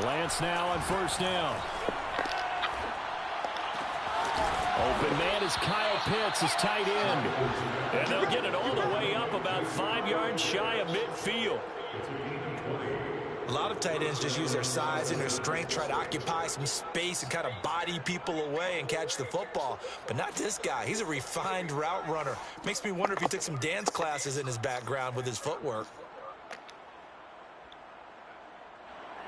Lance now on first down. Open man is Kyle Pitts, his tight end. And they'll get it all the way up about 5 yards shy of midfield. A lot of tight ends just use their size and their strength, try to occupy some space and kind of body people away and catch the football. But not this guy. He's a refined route runner. Makes me wonder if he took some dance classes in his background with his footwork.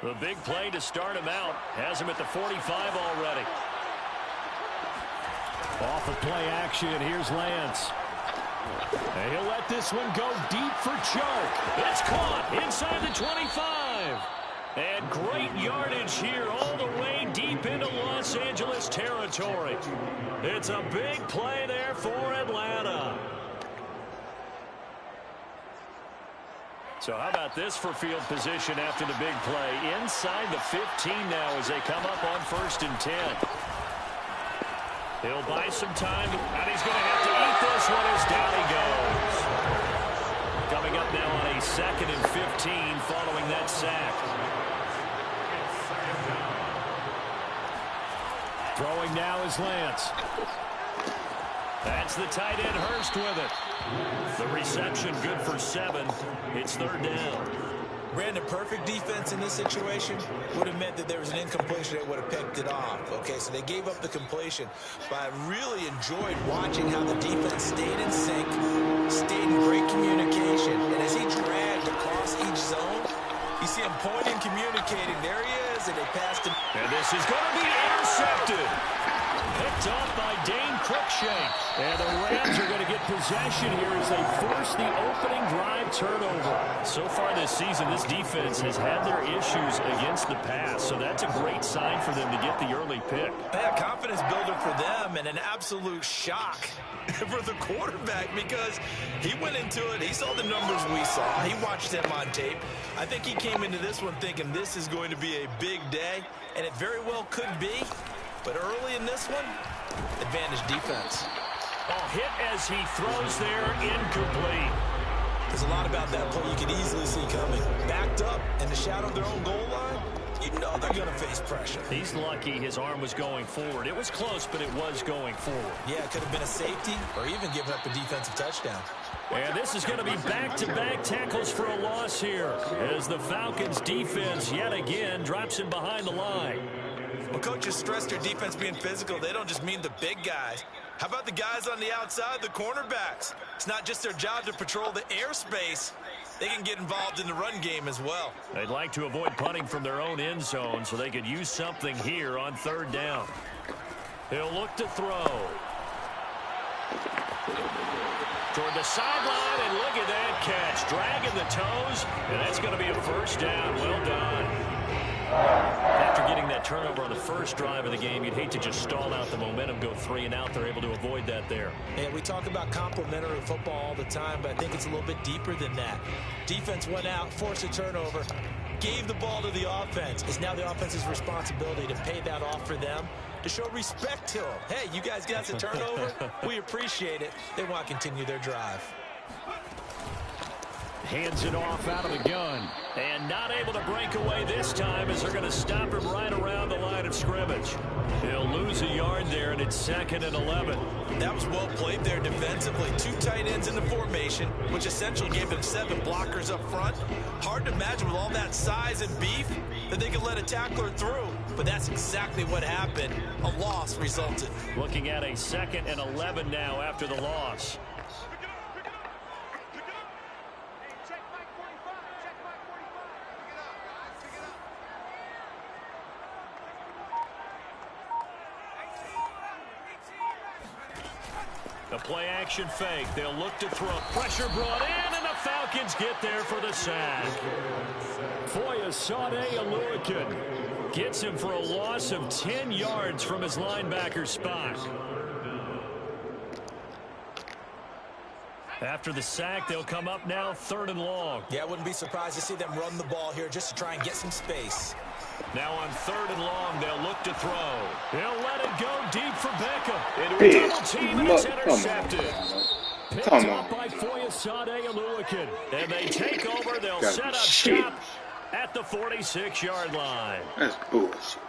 The big play to start him out has him at the 45 already. Off of play action, here's Lance. And he'll let this one go deep for Chark. It's caught inside the 25. And great yardage here all the way deep into Los Angeles territory. It's a big play there for Atlanta. So how about this for field position after the big play? Inside the 15 now as they come up on 1st and 10. He'll buy some time, and he's going to have to eat this one as down he goes. Coming up now on a 2nd and 15 following that sack. Throwing now is Lance. That's the tight end Hurst with it. The reception good for 7. It's 3rd down. Brandon, perfect defense in this situation would have meant that there was an incompletion that would have picked it off. Okay, so they gave up the completion. But I really enjoyed watching how the defense stayed in sync, stayed in great communication. And as he dragged across each zone, you see him pointing, communicating. There he is, and they passed him. And this is going to be intercepted. Picked off by Dane Cruikshank. And the Rams are going to get possession here as they force the opening drive turnover. So far this season, this defense has had their issues against the pass. So that's a great sign for them to get the early pick. Yeah, confidence builder for them and an absolute shock for the quarterback because he went into it. He saw the numbers we saw. He watched them on tape. I think he came into this one thinking this is going to be a big day, and it very well could be. But early in this one, advantage defense. Oh, hit as he throws there, incomplete. There's a lot about that play you could easily see coming. Backed up in the shadow of their own goal line, you know they're going to face pressure. He's lucky his arm was going forward. It was close, but it was going forward. Yeah, it could have been a safety or even given up a defensive touchdown. And this is going to be back-to-back tackles for a loss here as the Falcons' defense yet again drops him behind the line. When coaches stress their defense being physical, they don't just mean the big guys. How about the guys on the outside, the cornerbacks? It's not just their job to patrol the airspace. They can get involved in the run game as well. They'd like to avoid punting from their own end zone so they could use something here on 3rd down. He'll look to throw. Toward the sideline, and look at that catch. Dragging the toes, and that's going to be a 1st down. Well done. After getting that turnover on the first drive of the game, you'd hate to just stall out the momentum, go 3 and out. They're able to avoid that there. And we talk about complementary football all the time, but I think it's a little bit deeper than that. Defense went out, forced a turnover, gave the ball to the offense. It's now the offense's responsibility to pay that off for them, to show respect to them. Hey, you guys got the turnover. We appreciate it. They want to continue their drive. Hands it off out of the gun. And not able to break away this time as they're going to stop him right around the line of scrimmage. He'll lose a yard there, and it's 2nd and 11. That was well played there defensively. 2 tight ends in the formation, which essentially gave them 7 blockers up front. Hard to imagine with all that size and beef that they could let a tackler through. But that's exactly what happened. A loss resulted. Looking at a 2nd and 11 now after the loss. The play-action fake. They'll look to throw. Pressure brought in, and the Falcons get there for the sack. Foyesade Oluokun gets him for a loss of 10 yards from his linebacker spot. After the sack, they'll come up now 3rd and long. Yeah, I wouldn't be surprised to see them run the ball here just to try and get some space. Now on 3rd and long, they'll look to throw. He'll let it go deep for Beckham. Into a double team, and it's intercepted. Picked up by Foyesade Oluokun. And they take over. They'll set up shop at the 46-yard line. That's bullshit.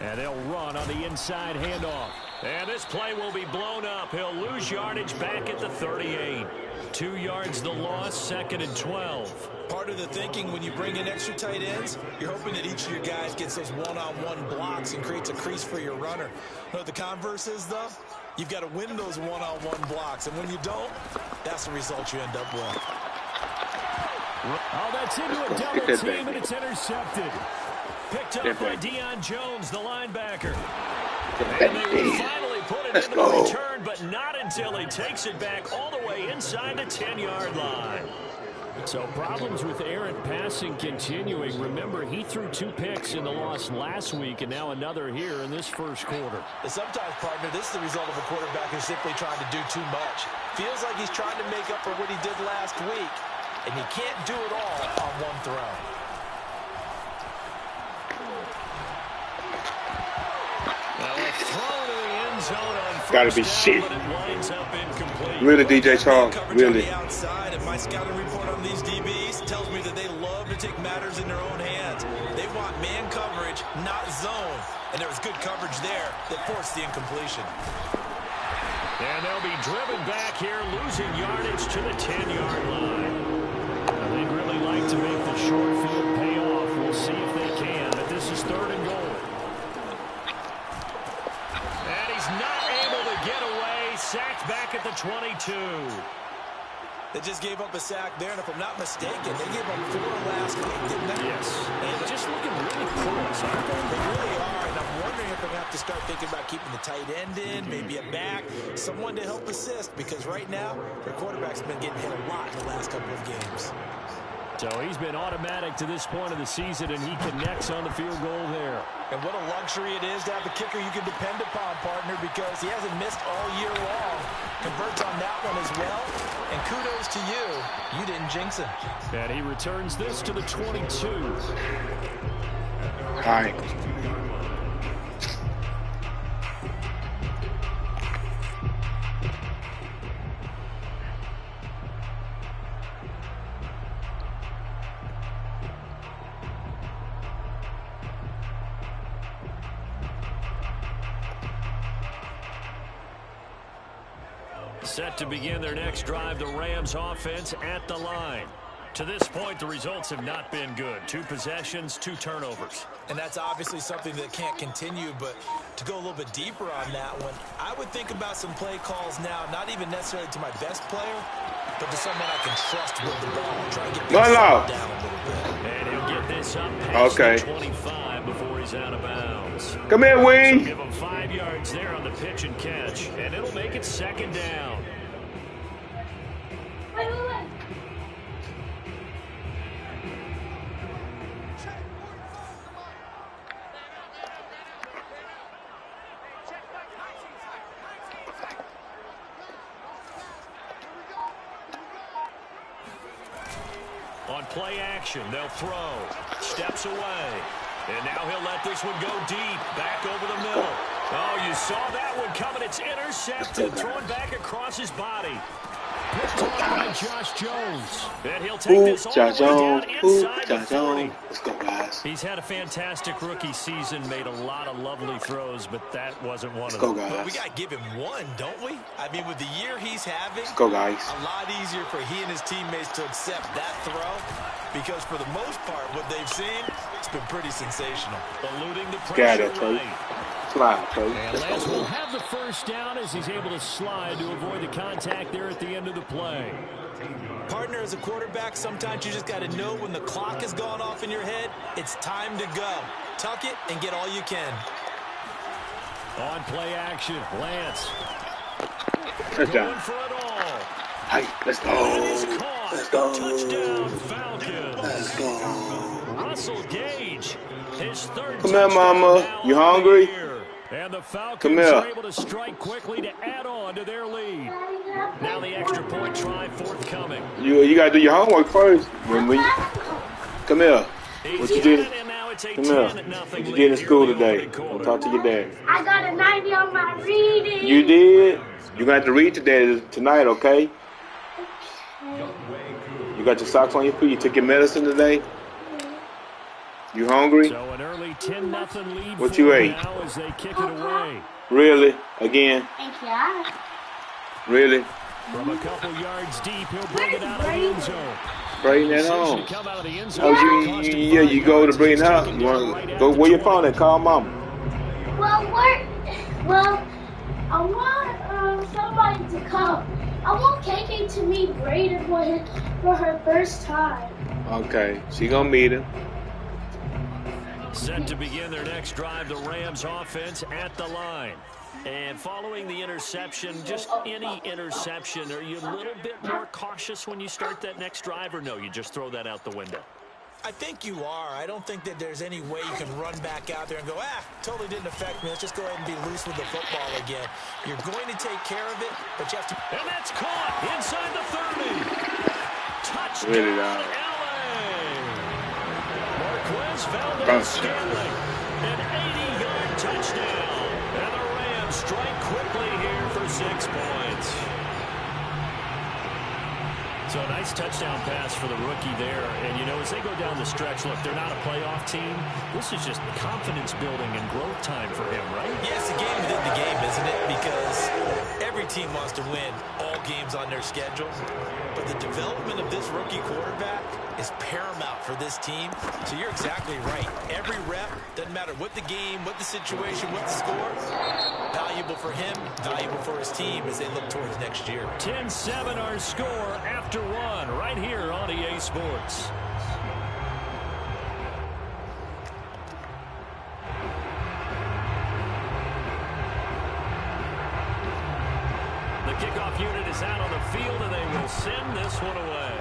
And they'll run on the inside handoff. And this play will be blown up. He'll lose yardage back at the 38. 2 yards the loss, 2nd and 12. Part of the thinking when you bring in extra tight ends, you're hoping that each of your guys gets those one-on-one blocks and creates a crease for your runner. You know what the converse is, though? You've got to win those one-on-one blocks. And when you don't, that's the result you end up with. Oh, that's into a double team, and it's intercepted. Picked up by Deion Jones, the linebacker. And they will finally put it into the return, but not until he takes it back all the way inside the 10-yard line. So problems with errant passing continuing. Remember, he threw 2 picks in the loss last week, and now another here in this first quarter. And sometimes, partner, this is the result of a quarterback who's simply trying to do too much. Feels like he's trying to make up for what he did last week, and he can't do it all on one throw. Gotta be shit. Really, DJ Charles. Really. Outside, and my scouting report on these DBs tells me that they love to take matters in their own hands. They want man coverage, not zone. And there was good coverage there that forced the incompletion. And they'll be driven back here, losing yardage to the 10-yard line. They'd really like to make the short field pay off. We'll see if they can, but this is 3rd and goal. And he's not able to get away. Sacked back at the 22. They just gave up a sack there, and if I'm not mistaken, they gave up 4 last week, didn't they? Yes. And just looking really close, aren't they? They really are, and I'm wondering if they're going to have to start thinking about keeping the tight end in, maybe a back, someone to help assist, because right now, their quarterback's been getting hit a lot in the last couple of games. So he's been automatic to this point of the season, and he connects on the field goal there. And what a luxury it is to have a kicker you can depend upon, partner, because he hasn't missed all year long. Converts on that one as well. And kudos to you. You didn't jinx him. And he returns this to the 22. Hi. Set to begin their next drive, the Rams offense at the line. To this point, the results have not been good. 2 possessions, 2 turnovers. And that's obviously something that can't continue, but to go a little bit deeper on that one, I would think about some play calls now, not even necessarily to my best player, but to someone I can trust with the ball. Try and get this down a little bit. And he'll get this up past the 25 before he's out of bounds. Come here, Wing. So give him 5 yards there on the pitch and catch, and it'll make it 2nd down. On play action, they'll throw. Steps away. And now he'll let this one go deep. Back over the middle. Oh, you saw that one coming. It's intercepted. Thrown back across his body. Picked off by Josh Jones. And he'll take this all the way down inside the 30. Let's go, guys. He's had a fantastic rookie season. Made a lot of lovely throws, but that wasn't one of them. Let's go, guys. But we got to give him one, don't we? I mean, with the year he's having, let's go, guys. A lot easier for he and his teammates to accept that throw, because for the most part, what they've seen, it's been pretty sensational. Eluding the pressure right. Slide, coach. And Lance will have the first down as he's able to slide to avoid the contact there at the end of the play. Partner, as a quarterback, sometimes you just got to know when the clock has gone off in your head, it's time to go. Tuck it and get all you can. On play action, Lance. Touchdown. For it all. Hey, let's go. Let's go. Touchdown, Falcons. Let's go. Russell Gage, his 3rd Come here, mama. You hungry? And the Falcons are able to strike quickly to add on to their lead. Now the extra point try forthcoming. You got to do your homework first. Come here. What you did? And now it's a Come here. 10-0 What you lead did in here school in the today? opening Don't quarter. talk to your dad. I got a 90 on my reading. You did? You're going to have to read tonight, okay? You got your socks on your feet? You took your medicine today? You hungry? So an early 10-0 lead What for you them ate? now as they kick it away. Really? Again? Yeah. Really? From a couple yards deep, he'll bring it out of the end zone. Bring that Decision on. to come out of the end Oh, zone. Cost him yeah, 5 you go to yards bring as it he's out. taken You down want right to at go the where your 20. phone and call mama. Well, I want somebody to come. I want KK to meet Brayden for her first time. Okay, she gonna meet him. Set to begin their next drive, the Rams offense at the line. And following the interception, just any interception, are you a little bit more cautious when you start that next drive, or no, you just throw that out the window? I think you are. I don't think that there's any way you can run back out there and go, totally didn't affect me. Let's just go ahead and be loose with the football again. You're going to take care of it, but you have to... And that's caught inside the 30. Touchdown, Really, dog. LA. Marquez Valdez-Scantling, an 80-yard touchdown. And the Rams strike quickly here for 6 points. So a nice touchdown pass for the rookie there. And, you know, as they go down the stretch, look, they're not a playoff team. This is just confidence building and growth time for him, right? Yeah, it's a game within the game, isn't it? Because every team wants to win all games on their schedule. But the development of this rookie quarterback is paramount for this team. So you're exactly right. Every rep, doesn't matter what the game, what the situation, what the score, valuable for him, valuable for his team as they look towards next year. 10-7 our score after one right here on EA Sports. The kickoff unit is out on the field, and they will send this one away.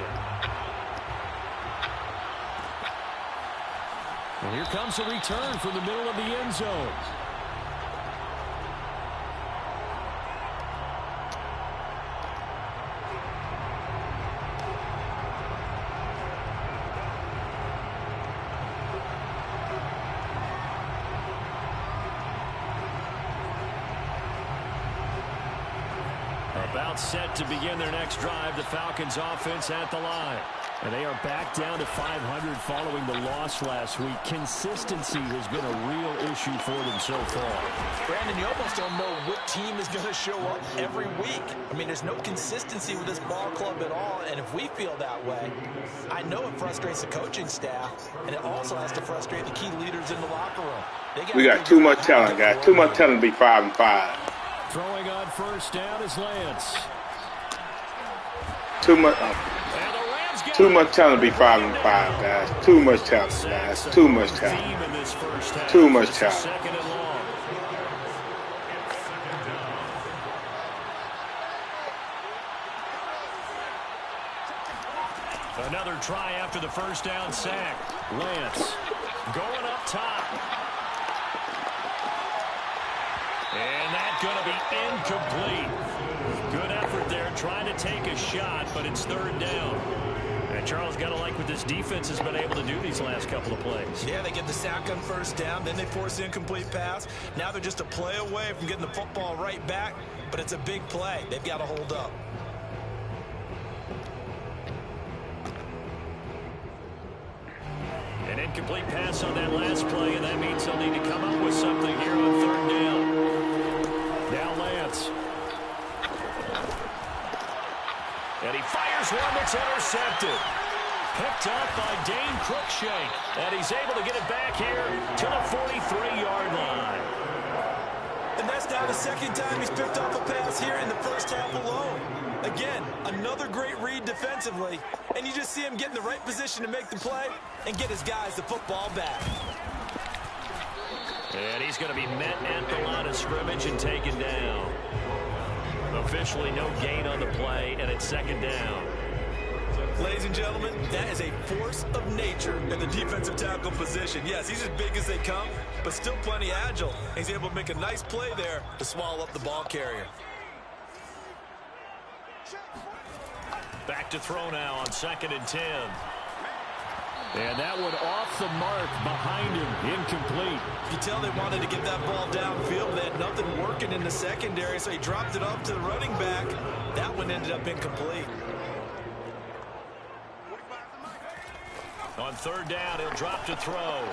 And here comes a return from the middle of the end zone. About set to begin their next drive, the Falcons offense at the line. And they are back down to 500 following the loss last week. Consistency has been a real issue for them so far. Brandon, you almost don't know what team is going to show up every week. I mean, there's no consistency with this ball club at all, and if we feel that way, I know it frustrates the coaching staff, and it also has to frustrate the key leaders in the locker room. We got too much talent, guys. Too much talent to be 5-5. Throwing on first down is Lance. Too much talent to be 5-5, guys. Too much talent, guys. Too much talent. Too much talent. Another try after the first down sack. Lance going up top. And that's going to be incomplete. Good effort there trying to take a shot, but it's third down. And Charles, got to like what this defense has been able to do these last couple of plays. Yeah, they get the sack on first down, then they force the incomplete pass. Now they're just a play away from getting the football right back, but it's a big play. They've got to hold up. An incomplete pass on that last play, and that means they'll need to come up with something here on third down. Now Lance. And he fires one that's intercepted. Picked up by Dane Cruikshank. And he's able to get it back here to the 43-yard line. And that's now the second time he's picked up a pass here in the first half alone. Again, another great read defensively. And you just see him get in the right position to make the play and get his guys the football back. And he's going to be met at the line of scrimmage and taken down. Officially no gain on the play, and it's second down. Ladies and gentlemen, that is a force of nature in the defensive tackle position. Yes, he's as big as they come, but still plenty agile. He's able to make a nice play there to swallow up the ball carrier. Back to throw now on 2nd and 10. And that one off the mark behind him, incomplete. You tell they wanted to get that ball downfield. They had nothing working in the secondary, so he dropped it off to the running back. That one ended up incomplete. On third down, he'll drop to throw.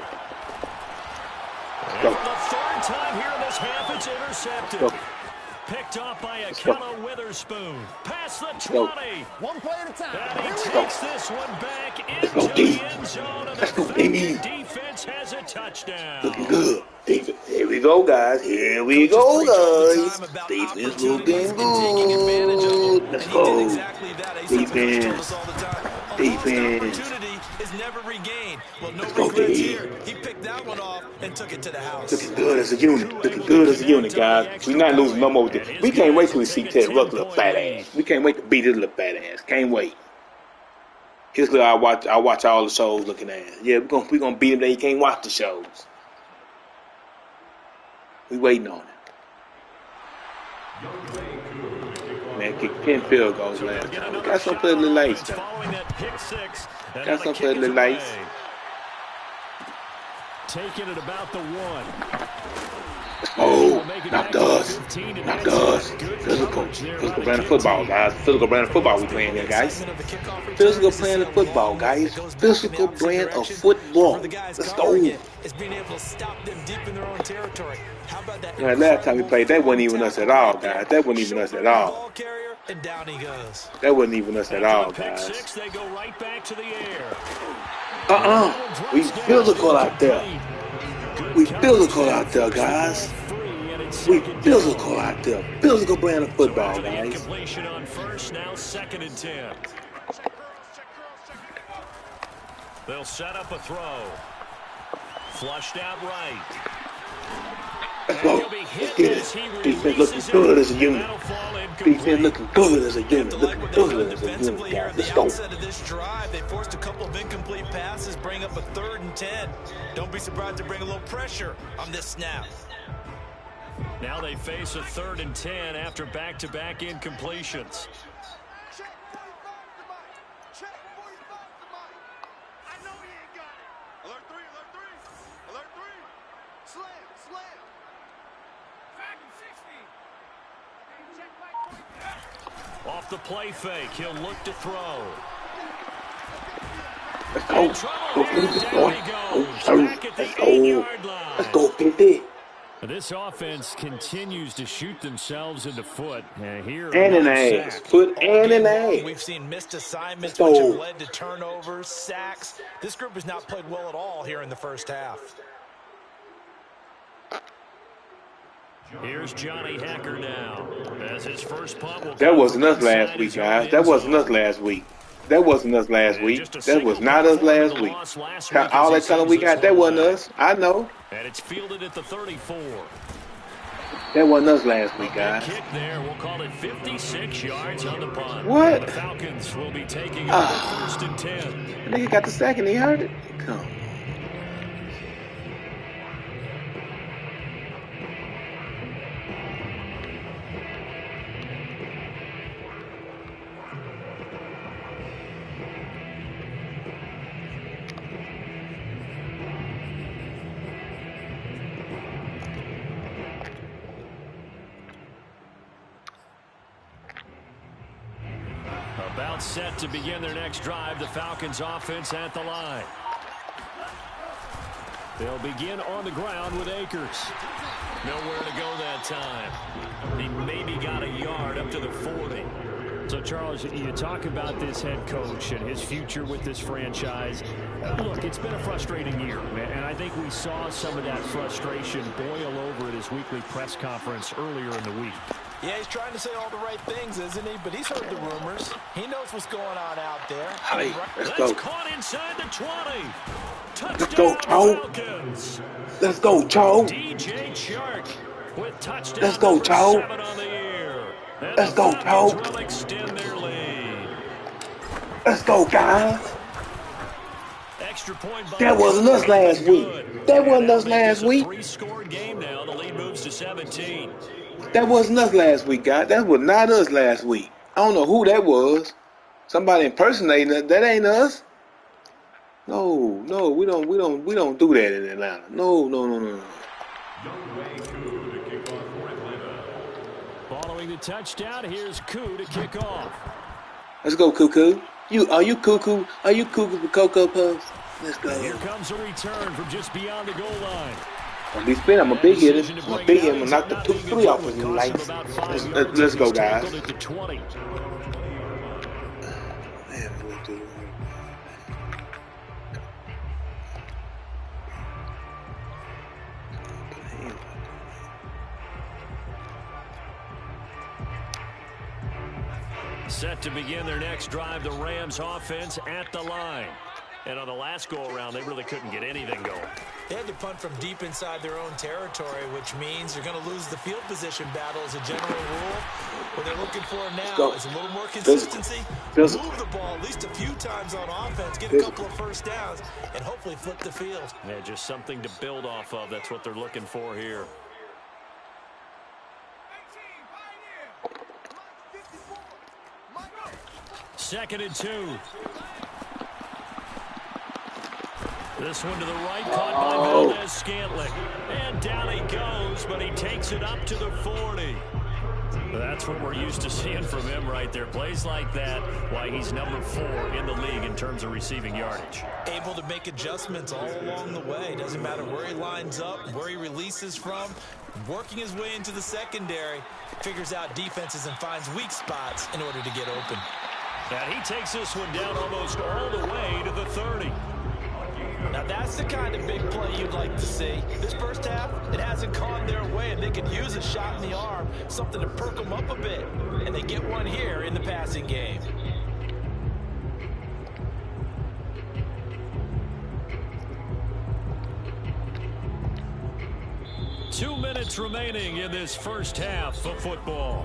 And for the third time here in this half, it's intercepted. Picked off by Akello Witherspoon. Past the 20. One play at a time. And he takes this one back into the end zone. And the defense has a touchdown. Looking good. Here we go, guys. Here we go, guys. Defense looking good. Let's go. Defense. Defense. Is never regained. Well, no regrets here. He picked that one off and took it to the house. Looking good as a unit. Looking good as a unit, guys. We're not losing no more with this. We can't wait till we see Ted Ruck little fat ass. We can't wait to beat his little fat ass. Can't wait. His little I watch all the shows looking at. Yeah, we're gonna beat him that he can't watch the shows. We waiting on it. Man, kicked 10 field goals last time. We got some for the little lights, though. Got some for the little lights. Taking it about the 1. Oh, not us. Not us. Physical brand of football, guys. Physical brand of football we playing here, guys. Physical brand of football, guys. Physical brand of football. Let's go. Is being able to stop them deep in their own territory. How about that? Now, last time we played, that wasn't even us at all, guys. That wasn't even us at all. And down he goes. That wasn't even us at all, guys. They go right back to the air. We physical out there. We physical out there, guys. We physical out there. Physical brand of football, guys. Completion on first, now 2nd and 10. They'll set up a throw. Flushed out right. Let's go. Let's get it. Defense looking good as a unit. Defense looking good as a unit. Looking good as a unit, guys. Let's go. This drive, they forced a couple of incomplete passes, bring up a 3rd and 10. Don't be surprised to bring a little pressure on this snap. Now they face a 3rd and 10 after back-to-back incompletions. Off the play fake, he'll look to throw. Let's go. Go get this boy. Go, sir. Let's go. Let's go get it. This offense continues to shoot themselves in the foot. Here and an ass. Foot and an ass. We've seen missed assignments which have led to turnovers, sacks. This group has not played well at all here in the first half. Here's Johnny Hacker now. As his first punt will that wasn't us last week, guys. That wasn't us last week. That wasn't us last week. That was not us last week. All that talent we got, that wasn't us. I know. And it's fielded at the 34. That wasn't us last week, guys. Kick there. We'll call it 56 yards on the punt. What? The Falcons will be taking it at 1st and 10. The nigga got the sack and he heard it. Come. About set to begin their next drive, the Falcons offense at the line. They'll begin on the ground with Akers. Nowhere to go that time. He maybe got a yard up to the 40. So, Charles, you talk about this head coach and his future with this franchise. Look, it's been a frustrating year, man, and I think we saw some of that frustration boil over at his weekly press conference earlier in the week. Yeah, he's trying to say all the right things, isn't he? But he's heard the rumors. He knows what's going on out there. Hey, let's go. Caught inside the 20. Touchdown, let's go, Cho. Falcons. Let's go, Cho. DJ Chark with touchdown. Let's go, Cho. Let's go, Cho. Extend their lead. Let's go, guys. Extra point. That wasn't us last week. That wasn't us last week. 3-score game now. The lead moves to 17. That wasn't us last week, guys. That was not us last week. I don't know who that was. Somebody impersonating us. That ain't us. No, we don't do that in Atlanta. No. Following the touchdown, here's Koo to kick off. Let's go, Cuckoo. Are you cuckoo for Cocoa Puffs? Let's go. And here comes a return from just beyond the goal line. Don't be spin. I'm a big hitter. I'm gonna knock the 2-3 off of you lights. Let's go, guys. Set to begin their next drive, the Rams offense at the line. And on the last go-around, they really couldn't get anything going. They had to punt from deep inside their own territory, which means they're going to lose the field position battle as a general rule. What they're looking for now is a little more consistency. Move the ball at least a few times on offense, get a couple of first downs, and hopefully flip the field. Yeah, just something to build off of. That's what they're looking for here. Second and 2. This one to the right, caught by Valdez-Scantling. And down he goes, but he takes it up to the 40. That's what we're used to seeing from him right there. Plays like that, why he's number 4 in the league in terms of receiving yardage. Able to make adjustments all along the way. Doesn't matter where he lines up, where he releases from. Working his way into the secondary, figures out defenses and finds weak spots in order to get open. And he takes this one down almost all the way to the 30. Now that's the kind of big play you'd like to see. This first half, it hasn't gone their way, and they could use a shot in the arm, something to perk them up a bit. And they get one here in the passing game. Two minutes remaining in this first half of football.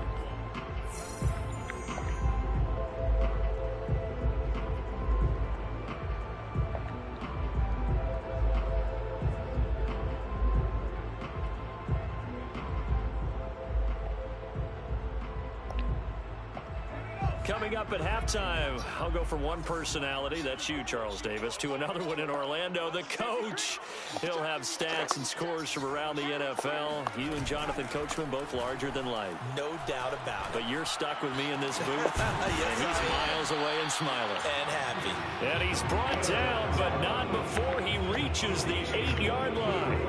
Coming up at halftime, I'll go from one personality, that's you, Charles Davis, to another one in Orlando, the coach. He'll have stats and scores from around the NFL. You and Jonathan Coachman both larger than life. No doubt about it. But you're stuck with me in this booth, yes, and he's miles away and smiling. And happy. And he's brought down, but not before he reaches the 8-yard line.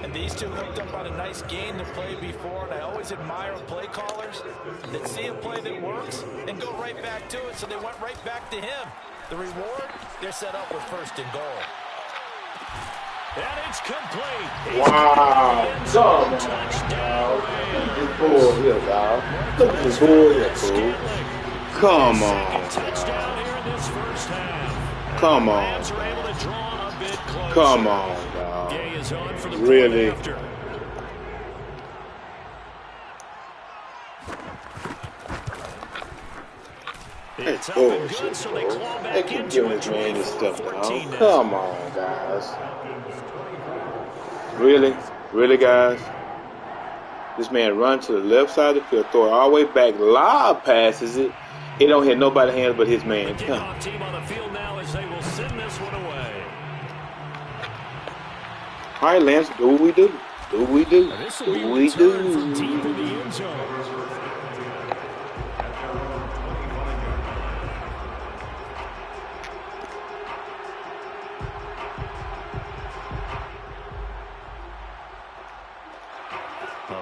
And these two hooked up on a nice gain to play before, and I always admire play callers that see a play that works and go right back to it, so they went right back to him. The reward, they're set up with first and goal. And it's complete. Wow. Touchdown. Look at this boy here, dog. Look at this boy here, fool. Come on. Touchdown here in this first half. Come on. Rams are able to draw a bit closer. Come on, dog. Gay is on for the Really? after. That's It's up and bullshit, good, so they bro. claw They back keep into giving it. this man this stuff now. 14 now. Come on, guys. Really? Really, guys? This man runs to the left side of the field, throw it all the way back, lob passes it. It don't hit nobody's hands but his man. The kickoff team on the field now as they will send this one away. All right, Lance, do what we do. Do what we do. This will Do be a what we return from do. deep in the end zone.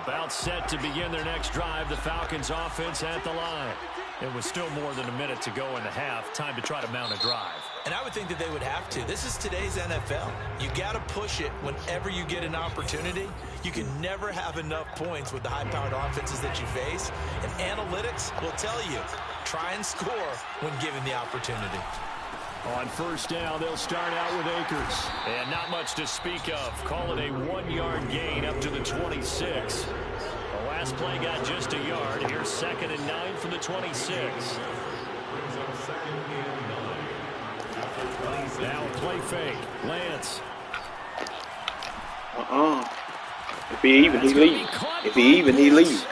About set to begin their next drive, the Falcons offense at the line. And with still more than a minute to go in the half, time to try to mount a drive. And I would think that they would have to. This is today's NFL. You got to push it whenever you get an opportunity. You can never have enough points with the high-powered offenses that you face. And analytics will tell you, try and score when given the opportunity. On first down, they'll start out with Akers. And not much to speak of. Call it a 1-yard gain up to the 26. The last play got just a yard. Here's 2nd and 9 from the 26. Now a play fake. Lance. If he even, he leave. If he even, he leave.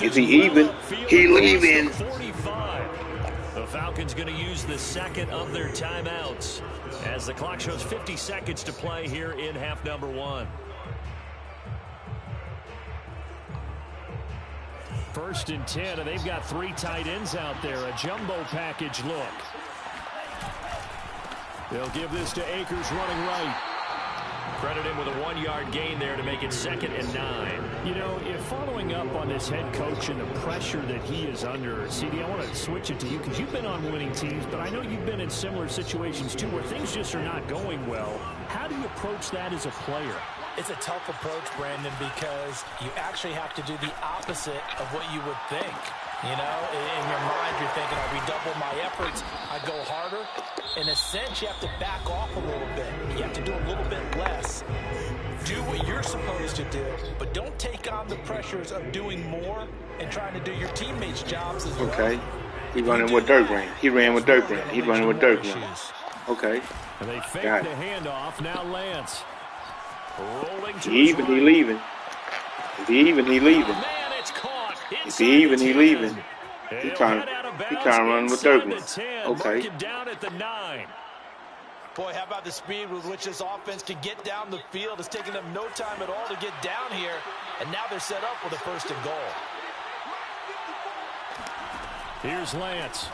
If he even, he leaving. 45. The Falcons going to use the second of their timeouts as the clock shows 50 seconds to play here in half number 1. First and 10, and they've got 3 tight ends out there. A jumbo package look. They'll give this to Akers running right. Credit him with a 1-yard gain there to make it 2nd and 9. You know, if following up on this head coach and the pressure that he is under, CD, I want to switch it to you because you've been on winning teams, but I know you've been in similar situations too where things just are not going well. How do you approach that as a player? It's a tough approach, Brandon, because you actually have to do the opposite of what you would think. You know, in your mind, you're thinking, I redouble my efforts, I go harder. In a sense, you have to back off a little bit. You have to do a little bit less. Do what you're supposed to do, but don't take on the pressures of doing more and trying to do your teammates' jobs as well. Okay. He running with dirt ran. He ran with dirt ran. He running with dirt ran. Okay. And they fake the handoff. Now Lance. Rolling to he even, he leaving. If he even, he leaving. Oh, man, it's caught. If he even, he leaving. He trying to run with dirt ran. Okay. Him down at the 9. Boy, how about the speed with which this offense can get down the field? It's taking them no time at all to get down here, and now they're set up with a 1st and goal. Here's Lance.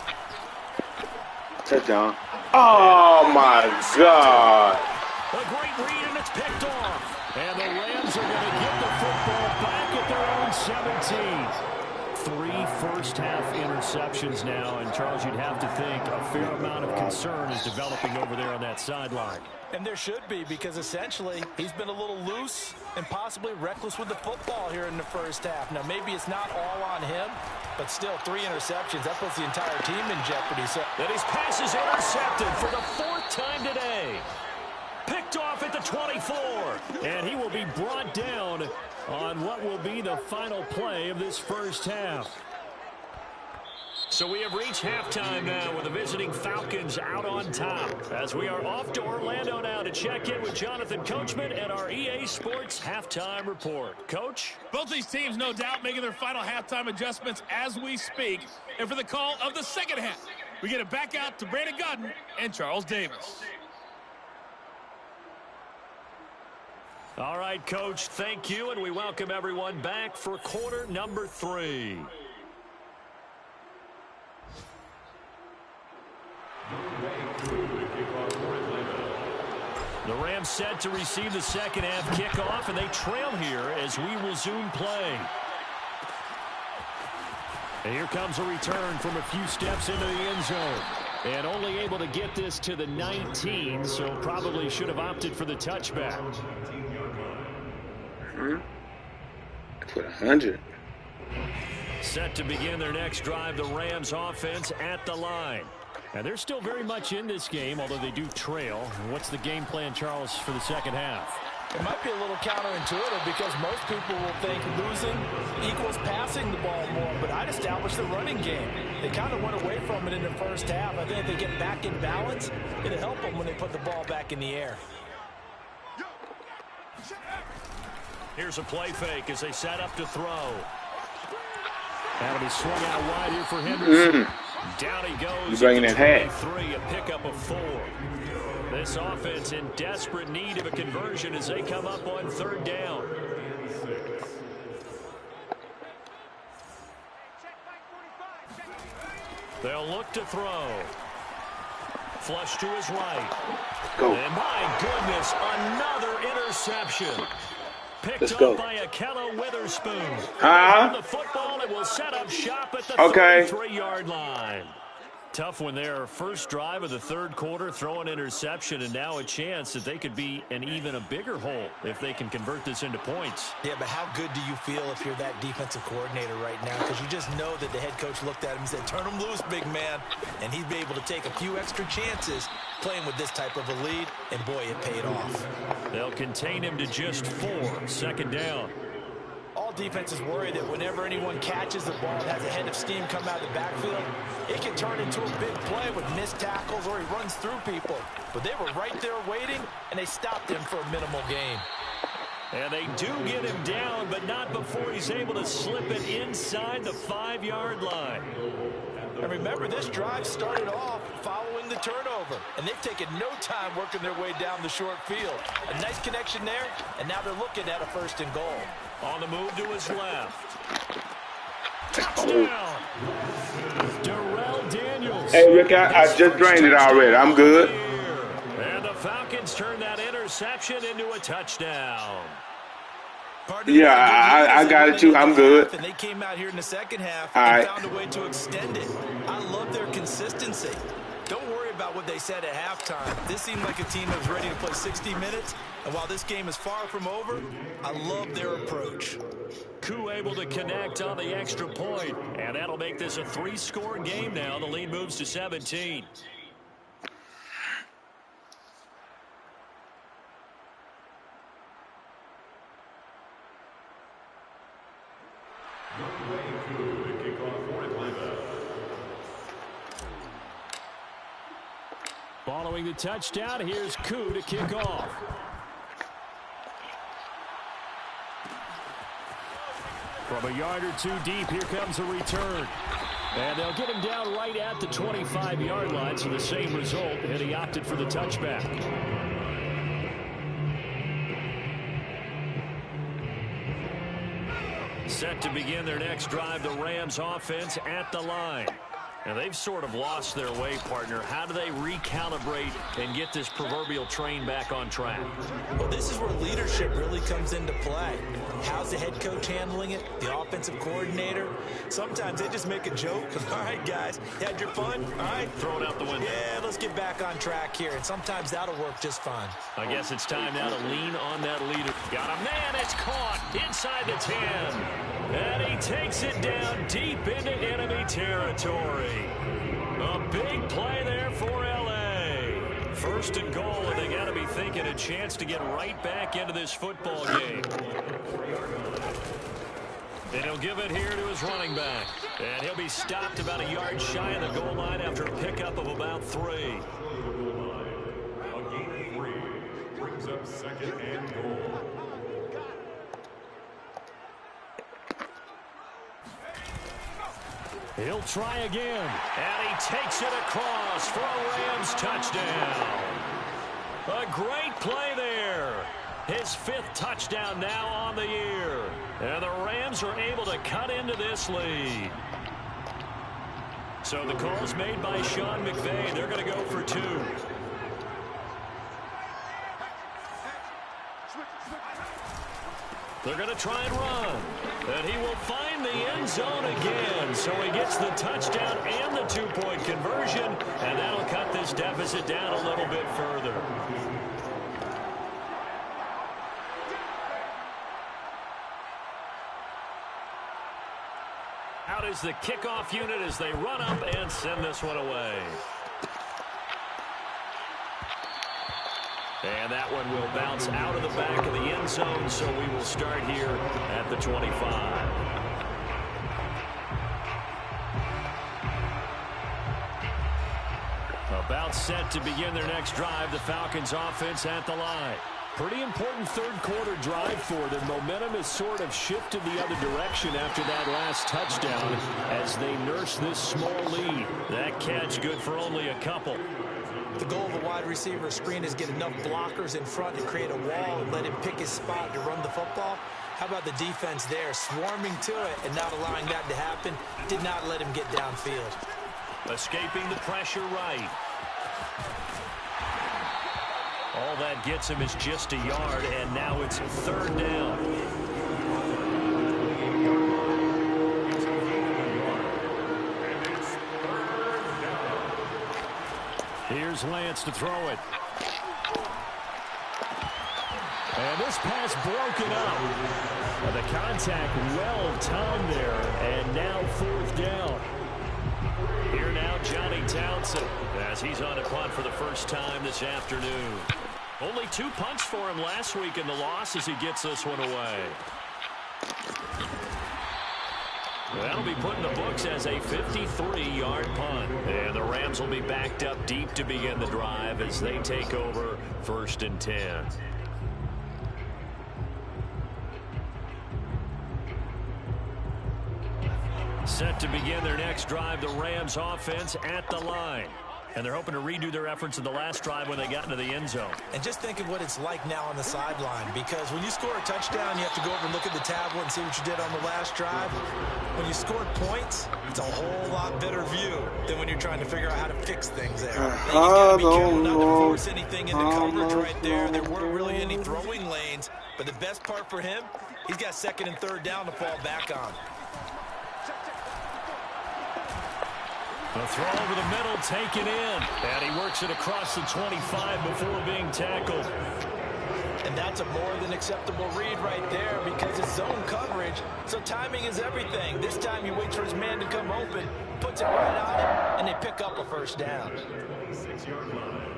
Touchdown. Oh, my God. A great read, and it's picked off. And the Rams are going to get the football back at their own 17. 3 first-half interceptions now, and Charles, you'd have to think a fair amount of concern is developing over there on that sideline. And there should be, because essentially he's been a little loose and possibly reckless with the football here in the first half. Now, maybe it's not all on him, but still 3 interceptions. That puts the entire team in jeopardy. So that his pass is intercepted for the 4th time today. Picked off at the 24, and he will be brought down on what will be the final play of this first half. So we have reached halftime now with the visiting Falcons out on top as we are off to Orlando now to check in with Jonathan Coachman and our EA Sports halftime report. Coach? Both these teams, no doubt, making their final halftime adjustments as we speak. And for the call of the second half, we get it back out to Brandon Godden and Charles Davis. All right, Coach, thank you, and we welcome everyone back for quarter number 3. The Rams set to receive the second half kickoff, and they trail here as we resume play. And here comes a return from a few steps into the end zone. And only able to get this to the 19, so probably should have opted for the touchback. Put 100. Set to begin their next drive, the Rams offense at the line. And they're still very much in this game, although they do trail. What's the game plan, Charles, for the second half? It might be a little counterintuitive because most people will think losing equals passing the ball more, but I'd establish the running game. They kind of went away from it in the first half. I think if they get back in balance, it'll help them when they put the ball back in the air. Here's a play fake as they set up to throw. That'll be swung out wide here for Henderson. Down he goes. You're bringing in half. 3, a pickup of 4. This offense in desperate need of a conversion as they come up on 3rd down. They'll look to throw. Flush to his right. Go. And my goodness, another interception. Picked up by Akello Witherspoon. The football, it will set up shop at the 33-yard line. Tough one there. First drive of the 3rd quarter, throw an interception, and now a chance that they could be in even a bigger hole if they can convert this into points. Yeah, but how good do you feel if you're that defensive coordinator right now? Because you just know that the head coach looked at him and said, turn him loose, big man. And he'd be able to take a few extra chances playing with this type of a lead, and boy, it paid off. They'll contain him to just 4. 2nd down. All defenses worry that whenever anyone catches the ball and has a head of steam come out of the backfield, it can turn into a big play with missed tackles or he runs through people. But they were right there waiting, and they stopped him for a minimal gain. And they do get him down, but not before he's able to slip it inside the 5-yard line. And remember, this drive started off following the turnover, and they've taken no time working their way down the short field. A nice connection there, and now they're looking at a 1st and goal. On the move to his left. Touchdown! Darrell Daniels. Hey, Rick, I just drained it already. I'm good. And the Falcons turn that interception into a touchdown. Yeah, I got it too. I'm good. And they came out here in the second half All and right. found a way to extend it. I love their consistency. Don't worry about what they said at halftime. This seemed like a team that was ready to play 60 minutes. And while this game is far from over, I love their approach. Koo able to connect on the extra point, and that'll make this a 3-score game now. The lead moves to 17. Following the touchdown, here's Koo to kick off. From a yard or two deep, here comes a return. And they'll get him down right at the 25-yard line, so the same result, and he opted for the touchback. Set to begin their next drive, the Rams offense at the line. And they've sort of lost their way, partner. How do they recalibrate and get this proverbial train back on track? Well, this is where leadership really comes into play. How's the head coach handling it? The offensive coordinator? Sometimes they just make a joke. All right, guys, you had your fun? All right. Throw it out the window. Yeah, let's get back on track here. And sometimes that'll work just fine. I guess it's time now to lean on that leader. Got a man, it's caught inside the 10. And he takes it down deep into enemy territory. A big play there for L.A. 1st and goal, and they got to be thinking a chance to get right back into this football game. And he'll give it here to his running back. And he'll be stopped about a yard shy of the goal line after a pickup of about 3. A gain of 3 brings up 2nd and goal. He'll try again, and he takes it across for a Rams touchdown. A great play there. His 5th touchdown now on the year. And the Rams are able to cut into this lead. So the call's made by Sean McVay. They're going to go for 2. They're going to try and run. And he will find the end zone again. So he gets the touchdown and the 2-point conversion. And that'll cut this deficit down a little bit further. Out is the kickoff unit as they run up and send this one away. And that one will bounce out of the back of the end zone, so we will start here at the 25. About set to begin their next drive, the Falcons offense at the line. Pretty important 3rd quarter drive for them. Momentum has sort of shifted the other direction after that last touchdown as they nurse this small lead. That catch good for only a couple. The goal of a wide receiver screen is get enough blockers in front to create a wall and let him pick his spot to run the football. How about the defense there, swarming to it and not allowing that to happen? Did not let him get downfield. Escaping the pressure right. All that gets him is just a yard, and now it's 3rd down. Here's Lance to throw it. And this pass broken up. And the contact well timed there, and now 4th down. Here now, Johnny Townsend, as he's on a punt for the first time this afternoon. Only 2 punts for him last week in the loss as he gets this one away. That'll be put in the books as a 53-yard punt. And the Rams will be backed up deep to begin the drive as they take over 1st and 10. Set to begin their next drive, the Rams offense at the line. And they're hoping to redo their efforts in the last drive when they got into the end zone. And just think of what it's like now on the sideline, because when you score a touchdown, you have to go over and look at the tablet and see what you did on the last drive. When you scored points, it's a whole lot better view than when you're trying to figure out how to fix things there. And you got to be careful not to force anything into coverage right there. There weren't really any throwing lanes, but the best part for him, he's got second and third down to fall back on. The throw over the middle, taken in. And he works it across the 25 before being tackled. And that's a more than acceptable read right there because it's zone coverage, so timing is everything. This time he waits for his man to come open, puts it right on him, and they pick up a first down. 6-yard line.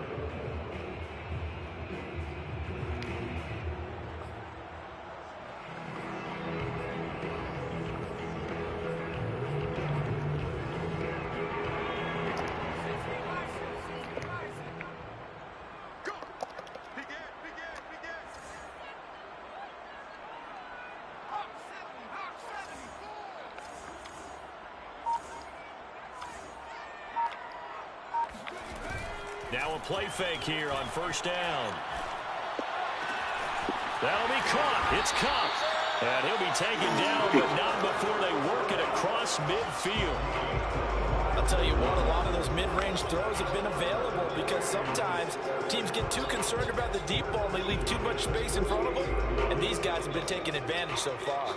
Now a play fake here on first down. That'll be caught. It's Cup. And he'll be taken down, but not before they work it across midfield. I'll tell you what, a lot of those mid-range throws have been available because sometimes teams get too concerned about the deep ball and they leave too much space in front of them. And these guys have been taking advantage so far.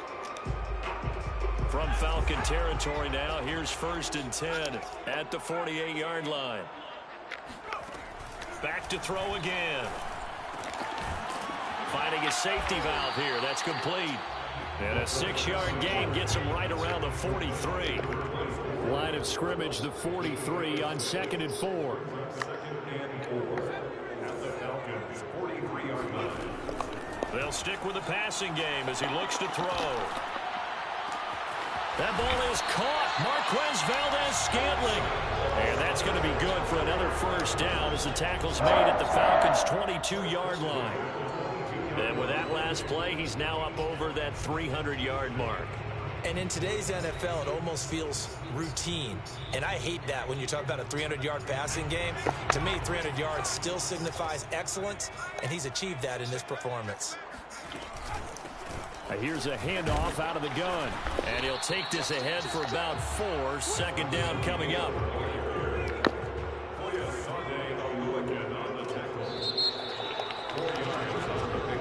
From Falcon territory now, here's 1st and 10 at the 48-yard line. Back to throw again. Finding a safety valve here. That's complete. And a 6-yard gain gets him right around the 43. Line of scrimmage, the 43 on 2nd and 4. 2nd and 4 at the Falcons' 43-yard line. They'll stick with the passing game as he looks to throw. That ball is caught. Marquez Valdez-Scantling. And that's going to be good for another first down as the tackle's made at the Falcons' 22-yard line. And with that last play, he's now up over that 300-yard mark. And in today's NFL, it almost feels routine. And I hate that when you talk about a 300-yard passing game. To me, 300 yards still signifies excellence, and he's achieved that in this performance. Here's a handoff out of the gun. And he'll take this ahead for about 4. 2nd down coming up.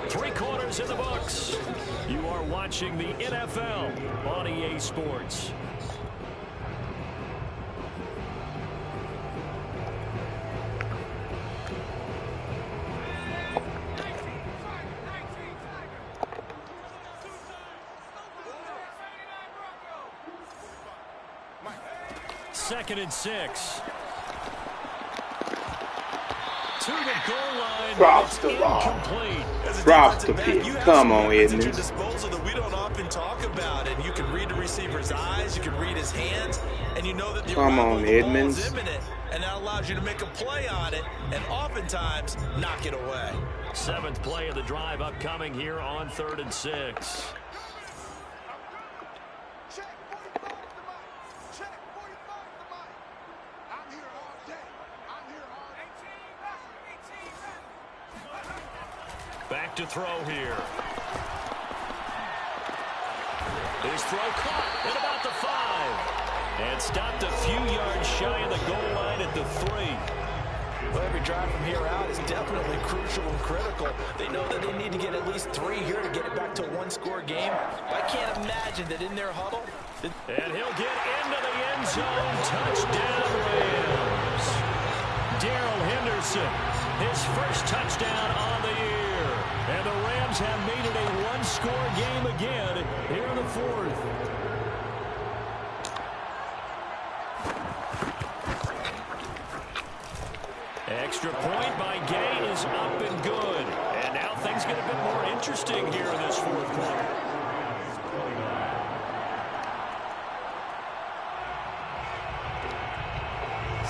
Three quarters in the books. You are watching the NFL on EA Sports. Second and 6. To the goal line. Drops the ball. Drops the pick. Come on, Edmonds. At your disposal that we don't often talk about, and you can read the receiver's eyes, you can read his hands, and you know that the arrival of the ball is imminent, and that allows you to make a play on it, and oftentimes knock it away. 7th play of the drive upcoming here on 3rd and 6. Back to throw here. His throw caught at about the 5. And stopped a few yards shy of the goal line at the 3. Well, every drive from here out is definitely crucial and critical. They know that they need to get at least 3 here to get it back to a 1-score game. I can't imagine that in their huddle. And he'll get into the end zone. Touchdown, Rams. Darrell Henderson, his first touchdown on the year. And the Rams have made it a 1-score game again here in the 4th. Extra point by Gay is up and good. And now things get a bit more interesting here in this 4th quarter.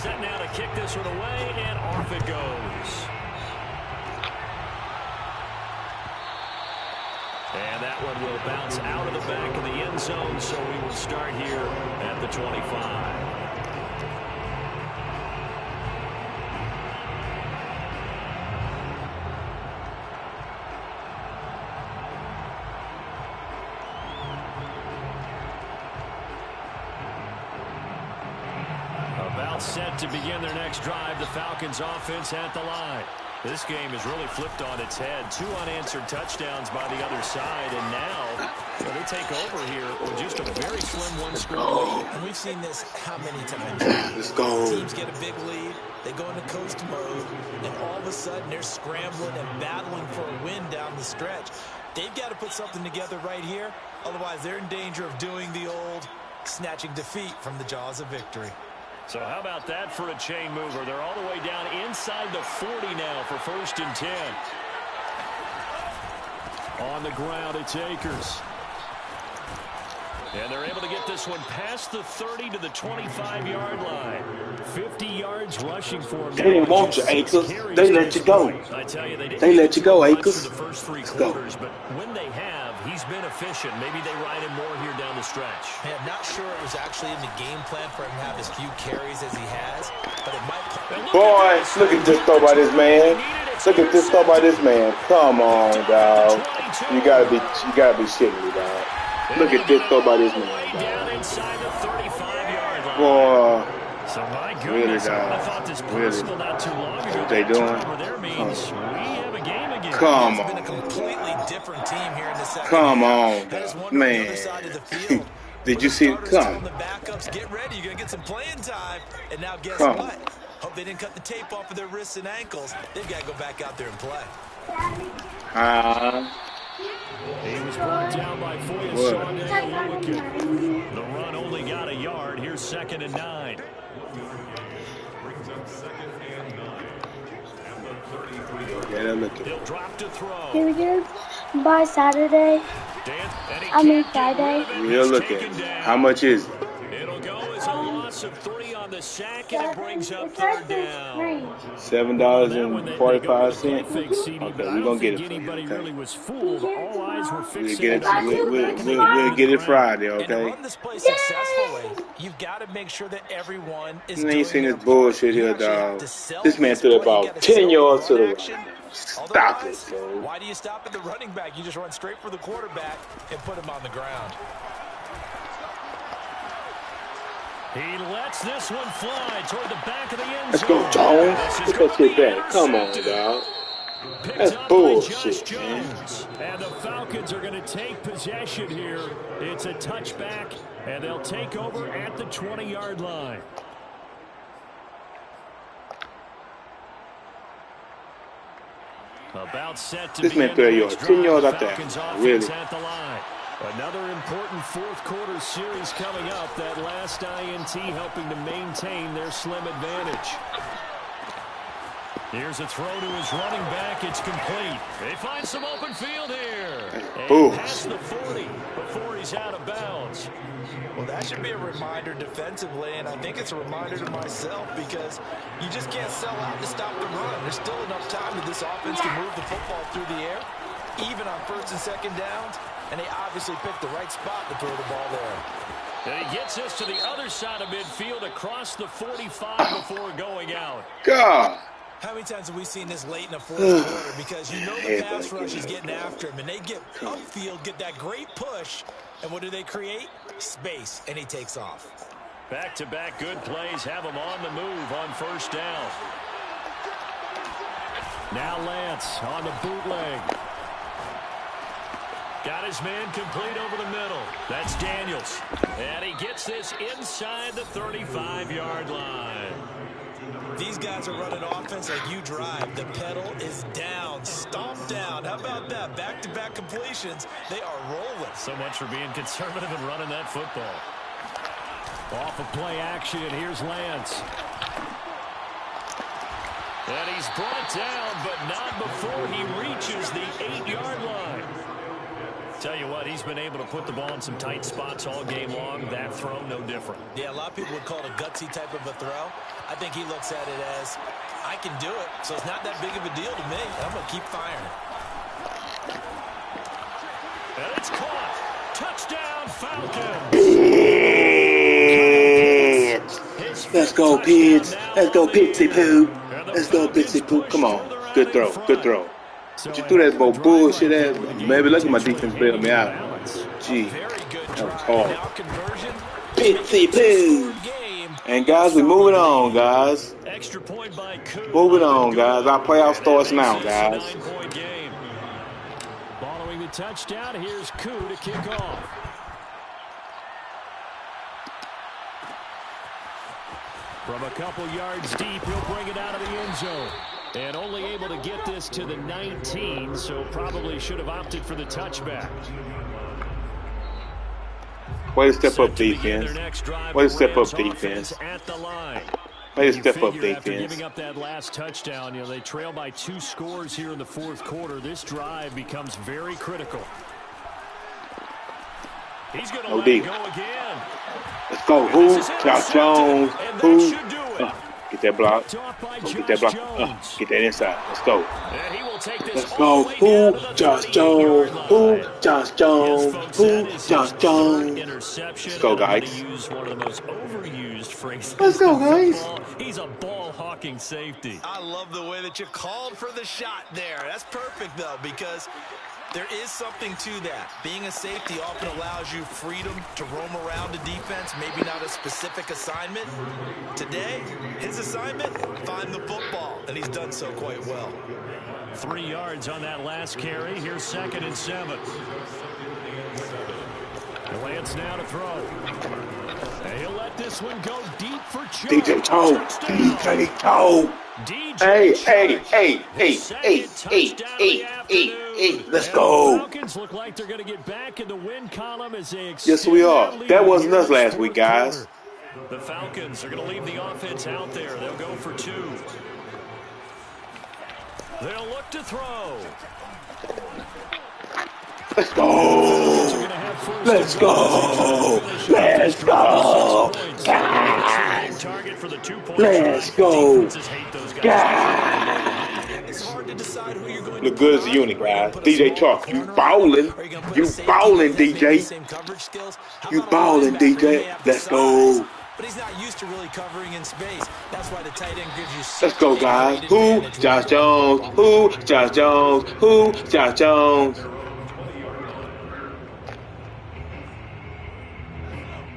Set now to kick this one away, and off it goes. And that one will bounce out of the back of the end zone, so we will start here at the 25. About set to begin their next drive, the Falcons offense at the line. This game is really flipped on its head. 2 unanswered touchdowns by the other side, and now they take over here with just a very slim one-score lead. And we've seen this how many times? Let's go. Teams get a big lead, they go into coast mode, and all of a sudden they're scrambling and battling for a win down the stretch. They've got to put something together right here, otherwise they're in danger of doing the old snatching defeat from the jaws of victory. So how about that for a chain mover? They're all the way down inside the 40 now for 1st and 10. On the ground, it's Akers. And they're able to get this one past the 30 to the 25-yard line. 50 yards rushing for him. They didn't want you, Akers. They let you go. I tell you, they let you go, Akers. The first 3 quarters, but when they have, he's been efficient. Maybe they ride him more here down the stretch. Man, not sure it was actually in the game plan for him to have as few carries as he has, but it might. Boy, look at this throw by this man. Look at this throw by this man. Come on, dog. You gotta be shitting me, dog. Look at this throw by this man, dog. Boy. So my goodness, really, I thought this possible not too long ago. What they doing? We have a game again. Come It's been a on. completely different team here in the second Come half. on, That is one man. on the other side of the field. Did you see it Starters come? telling the backups, get ready, you're going to get some playing time. And now guess Come. what? Hope they didn't cut the tape off of their wrists and ankles. They've got to go back out there and play. He was brought down by Foyesonde. The run only got a yard. Here's 2nd and 9. Brings up 2nd and 9. At the 33. Yeah, look at He'll drop to throw. Here it is. By Saturday. I mean Friday. Yeah, look at it. How much is it? It'll go as a loss of 3 on the sack, and it brings up 3rd down. $7.45. Okay, we're gonna get it. Anybody really was fooled. All eyes were We'll fixed. get it. We'll get it Friday, And to okay? run this play successfully, you've got to make sure that everyone is You ain't seen doing this their bullshit part. You here, actually have dog. to sell This man this threw play. You about gotta 10 sell yards to run the action. right. Stop it, Otherwise, bro. why do you stop at the running back? You just run straight for the quarterback and put him on the ground. He lets this one fly toward the back of the end Let's zone. go, Jones. Put that shit back. Come on, dog. That's bullshit, man. And the Falcons are going to take possession here. It's a touchback, and they'll take over at the 20-yard line. About set to This man begin threw the a next yard, 10 yards drive. out there. Falcons offense Really? at the line. Another important fourth-quarter series coming up. That last INT helping to maintain their slim advantage. Here's a throw to his running back. It's complete. They find some open field here. And past the 40 before he's out of bounds. Well, that should be a reminder defensively, and I think it's a reminder to myself because you just can't sell out to stop the run. There's still enough time that this offense can move the football through the air, even on 1st and 2nd downs, and they obviously picked the right spot to throw the ball there. And he gets us to the other side of midfield across the 45 before going out. God. How many times have we seen this late in the 4th quarter? Because you know the pass rush is getting after him, and they get upfield, get that great push, and what do they create? Space, and he takes off. Back-to-back good plays have him on the move on 1st down. Now Lance on the bootleg. Got his man complete over the middle. That's Daniels. And he gets this inside the 35-yard line. These guys are running offense like you drive. The pedal is down, stomped down. How about that? Back-to-back completions. They are rolling. So much for being conservative and running that football. Off of play action, here's Lance. And he's brought down, but not before he reaches the 8-yard line. Tell you what, he's been able to put the ball in some tight spots all game long. That throw, no different. Yeah, a lot of people would call it a gutsy type of a throw. I think he looks at it as, I can do it, so it's not that big of a deal to me. I'm going to keep firing. And it's caught. Pitts. Let's go, Pitts. Let's go, Pitsy Poo. Let's go, Pitsy Poo. Come on. Good throw. Good throw. But you threw that bullshit ass. Maybe look at my defense bailed me out. Gee, that was hard. Pitsy Poo. And guys, we're moving on, guys. Moving on, guys. Our playoff starts now, guys. Following the touchdown, here's Koo to kick off. From a couple yards deep, he'll bring it out of the end zone. And only able to get this to the 19, so probably should have opted for the touchback. Way to step up defense. Way to step up defense. Way to step up defense. After giving up that last touchdown, they trail by 2 scores here in the fourth quarter. This drive becomes very critical. He's going to let it go again. Let's go. Who? Josh Jones. Who? Get that block. Get that block. Get that inside. Let's go. Let's go. Who? Josh Jones. Who? Josh Jones. Who? Josh Jones. Let's go, guys. Let's go, guys. He's a ball-hawking safety. I love the way that you called for the shot there. That's perfect, though, because there is something to that. Being a safety often allows you freedom to roam around the defense, maybe not a specific assignment. Today, his assignment, find the football, and he's done so quite well. 3 yards on that last carry. Here's 2nd and 7. Lance now to throw. And he'll let this one go deep for Chubb. DJ Toe. DJ Toe. Hey. Let's go. Falcons look like they're going to get back in the win column as they yes, we are. That wasn't us last week, guys. The Falcons are going to leave the offense out there. They'll go for 2. They'll look to throw. Let's go. Let's go. Let's go. Let's go. Look good as a unit, guys. DJ Chalk, you ballin'. You ballin', DJ. You ballin', DJ. Let's go. But he's not used to really covering in space. That's why the tight end gives you. Let's go, guys. Who? Josh Jones. Who? Josh Jones. Who? Josh Jones.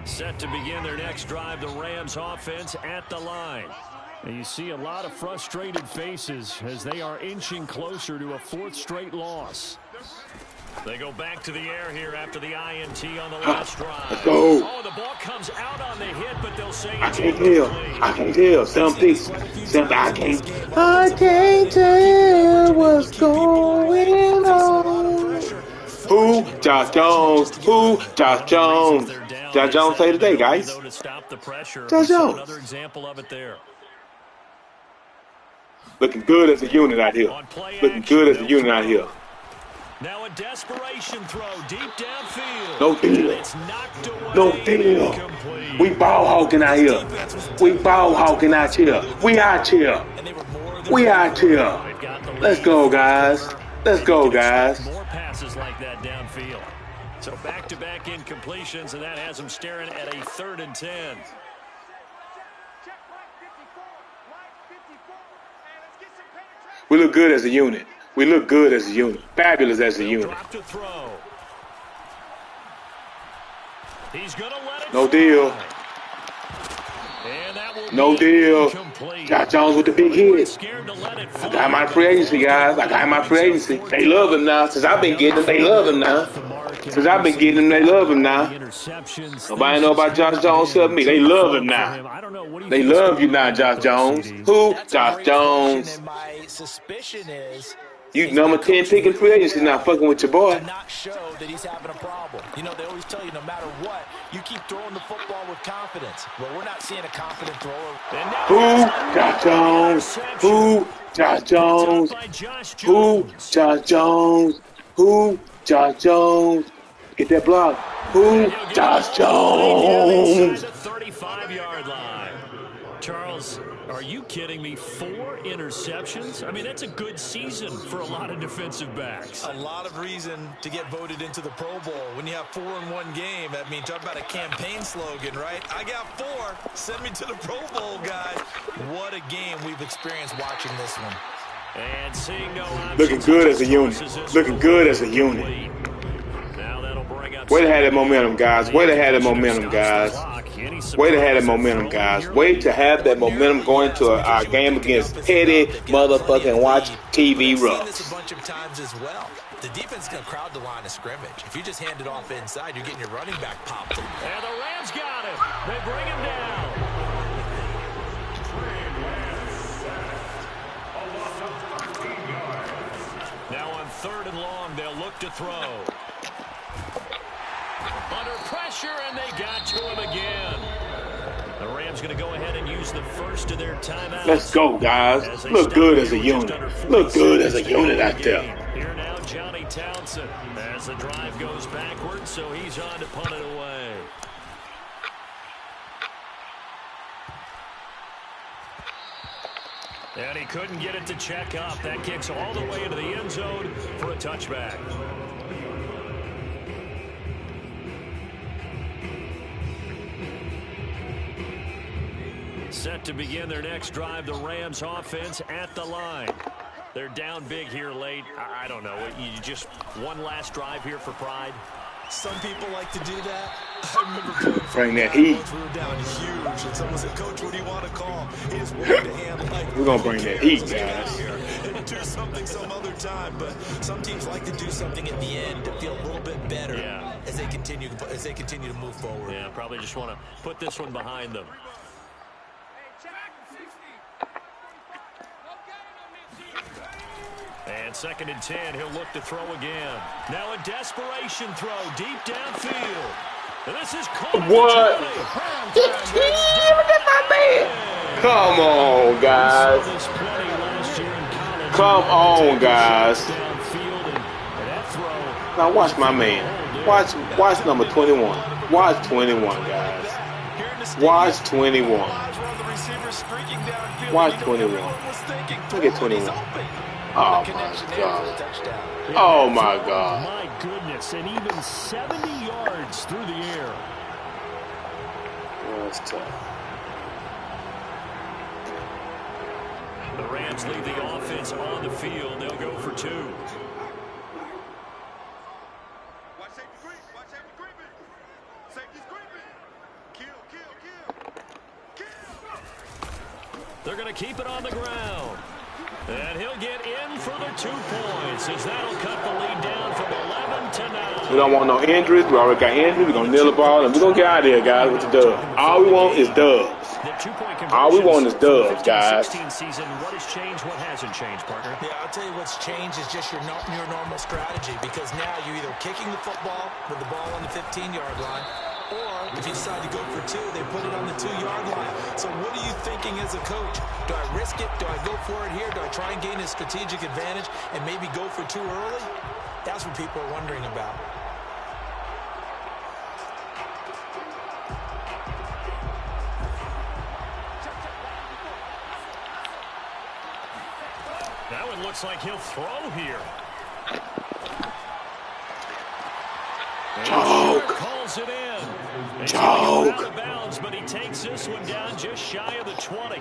Set to begin their next drive, the Rams offense at the line. And you see a lot of frustrated faces as they are inching closer to a 4th straight loss. They go back to the air here after the INT on the last drive. Let's go. Oh, the ball comes out on the hit, but they'll say I can't tell. I can't tell. Something. I can't tell what's going on. Who? Josh Jones. Who? Josh Jones. Josh Jones say today, guys. Josh Jones. Another example of it there. Looking good as a unit out here. Looking good as a unit out here. Now a desperation throw deep downfield. No deal. It's knocked away. No deal. We ball hawking out here. We ball hawking out here. We out here. We out here. Let's go, guys. Let's go, guys. More passes like that downfield. So back-to-back incompletions, and that has them staring at a 3rd and 10. We look good as a unit. We look good as a unit. Fabulous as a unit. No deal. No deal. Josh Jones with the big hit. I got my free agency, guys. I got my free agency. They love him now. Since I've been getting him, they love him now. Since I've been getting him, they love him now. Nobody know about Josh Jones except me. They love him now. They love you now, Josh Jones. Who? Josh Jones. My suspicion is you number 10 pick in free agency now, fucking with your boy. Not show that he's having a problem. You know, they always tell you no matter what, you keep throwing the football with confidence. Well, we're not seeing a confident thrower. Who? Josh Jones. Who? Josh Jones. Who? Josh Jones. Who? Josh Jones. Get that block. Who? Josh Jones. 35-yard line. Charles, Are you kidding me? 4 interceptions? I mean, that's a good season for a lot of defensive backs. A lot of reason to get voted into the Pro Bowl. When you have 4 in one game, I mean, talk about a campaign slogan, right? I got 4. Send me to the Pro Bowl, guys. What a game we've experienced watching this one. And seeing no looking good as a unit. Looking good as a unit. Way to have that momentum, guys. Way to have that momentum, guys. Way to have that momentum, guys. Way to have that momentum going into our game against petty motherfucking watch TV We've seen this roughs. a bunch of times as well. The defense is going to crowd the line of scrimmage. If you just hand it off inside, you're getting your running back popped. And the Rams got him. They bring him down. Now on 3rd and long, they'll look to throw. Under pressure, and they got to him again. The Rams going to go ahead and use the first of their timeouts. Let's go, guys. Look good as a unit. Look good as a unit out there. Here now, Johnny Townsend, as the drive goes backwards, so he's on to punt it away. And he couldn't get it to check up. That kicks all the way into the end zone for a touchback. Set to begin their next drive, the Rams offense at the line. They're down big here late. I don't know. You just one last drive here for pride. Some people like to do that. I remember Bring that heat. we were down huge, and someone said, "Coach, what do you want to call?" He just wanted to hand like We're gonna bring that heat, guys. and do something some other time. But some teams like to do something at the end to feel a little bit better as they continue to move forward. Yeah, probably just want to put this one behind them. And 2nd and 10, he'll look to throw again. Now a desperation throw deep downfield. And this is caught. What? Look at my man. Come on, guys. Come on, guys. Now watch my man. Watch number 21. Watch 21, guys. Watch 21. Watch 21. Look at 21. Oh, my God. Oh, my God. My goodness, and even 70 yards through the air. Oh, that's tough. The Rams leave the offense on the field. They'll go for 2. They're going to keep it on the ground. And he'll get in for the 2 points as that'll cut the lead down from 11 to 9. We don't want no injuries. We already got injuries. We're going to kneel the ball, and we're going to get out of here, guys, with the dub. All we want is dubs. All we want is dubs, guys. Season, what has changed? What hasn't changed, partner? Yeah, I'll tell you what's changed is just your normal strategy, because now you're either kicking the football with the ball on the 15-yard line, or if you decide to go for 2, they put it on the 2-yard line. So what are you thinking as a coach? Do I risk it? Do I go for it here? Do I try and gain a strategic advantage and maybe go for 2 early? That's what people are wondering about. That one looks like he'll throw here. Joke. Calls it in. Joke. Out of bounds, but he takes this one down just shy of the 20.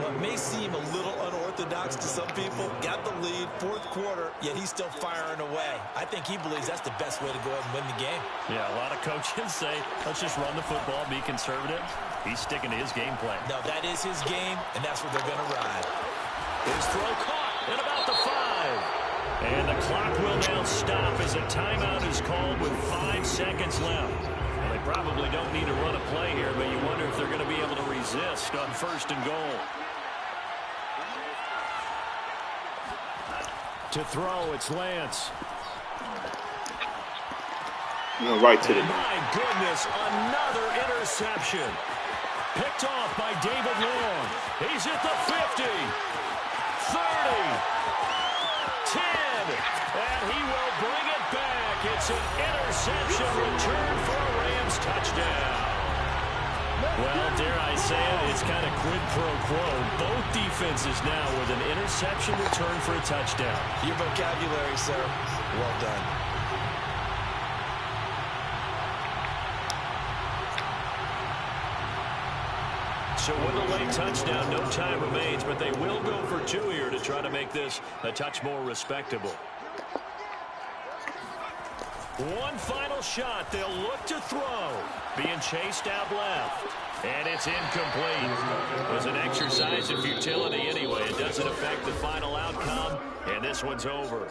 What may seem a little unorthodox to some people, got the lead, 4th quarter, yet he's still firing away. I think he believes that's the best way to go ahead and win the game. Yeah, a lot of coaches say, let's just run the football, be conservative. He's sticking to his game plan. No, that is his game, and that's what they're going to ride. His throw caught at about the 5. And the clock will now stop as a timeout is called with 5 seconds left. Well, they probably don't need to run a play here, but you wonder if they're going to be able to resist on 1st and goal. To throw, it's Lance. Right to the. My goodness, another interception. Picked off by David Long. He's at the 50. 30, 10, and he will bring it back. It's an interception return for a Rams touchdown. Well, dare I say it, it's kind of quid pro quo. Both defenses now with an interception return for a touchdown. Your vocabulary, sir. Well done. So with a late touchdown, no time remains, but they will go for two here to try to make this a touch more respectable. One final shot. They'll look to throw. Being chased out left. And it's incomplete. It was an exercise in futility anyway. It doesn't affect the final outcome, and this one's over.